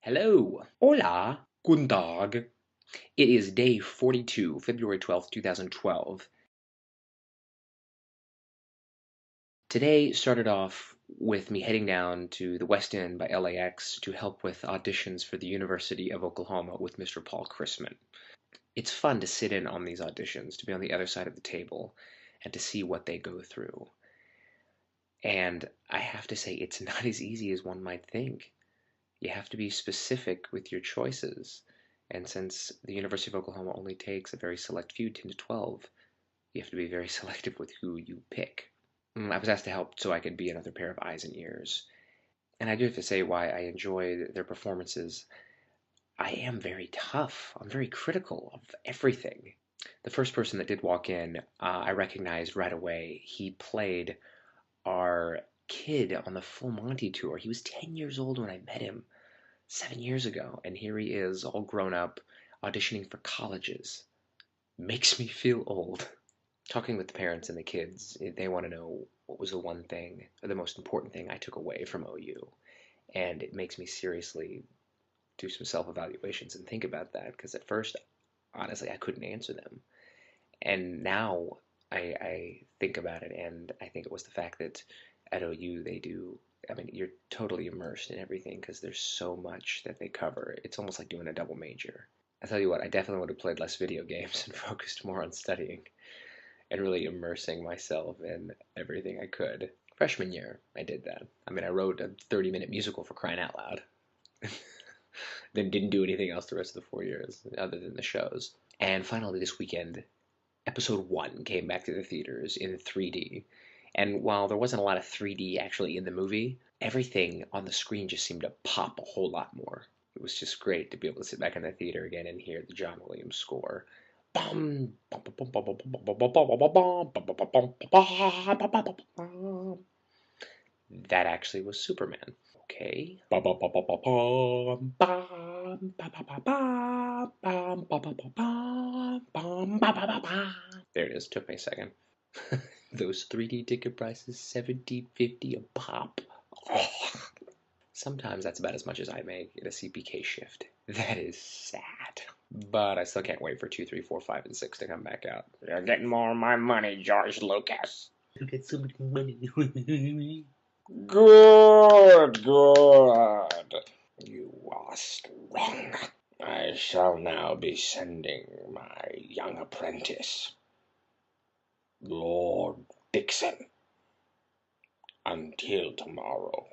Hello. Hola. Guten Tag. It is day 42, February 12th, 2012. Today started off with me heading down to the West End by LAX to help with auditions for the University of Oklahoma with Mr. Paul Chrisman. It's fun to sit in on these auditions, to be on the other side of the table, and to see what they go through. And I have to say, it's not as easy as one might think. You have to be specific with your choices. And since the University of Oklahoma only takes a very select few, 10 to 12, you have to be very selective with who you pick. I was asked to help so I could be another pair of eyes and ears. And I do have to say why I enjoy their performances. I am very tough. I'm very critical of everything. The first person that did walk in, I recognized right away. He played our kid on the Full Monty tour. He was 10 years old when I met him 7 years ago, and here he is, all grown up, auditioning for colleges. Makes me feel old. Talking with the parents and the kids, they want to know what was the one thing, or the most important thing I took away from OU. And it makes me seriously do some self evaluations and think about that, because at first, honestly, I couldn't answer them. And now I think about it, and I think it was the fact that at OU they do. I mean, you're totally immersed in everything because there's so much that they cover. It's almost like doing a double major. I tell you what, I definitely would have played less video games and focused more on studying and really immersing myself in everything I could. Freshman year, I did that. I mean, I wrote a 30-minute musical for crying out loud. Then didn't do anything else the rest of the 4 years other than the shows. And finally, this weekend, episode 1 came back to the theaters in 3D. And while there wasn't a lot of 3D actually in the movie, everything on the screen just seemed to pop a whole lot more. It was just great to be able to sit back in the theater again and hear the John Williams score. That actually was Superman. Okay. There it is. Took me a second. Those 3D ticket prices, $17.50 a pop. Oh. Sometimes that's about as much as I make in a CPK shift. That is sad. But I still can't wait for 2, 3, 4, 5, and 6 to come back out. You're getting more of my money, George Lucas. You get so much money. Good, good. You are strong. I shall now be sending my young apprentice, Lord Dixon, until tomorrow.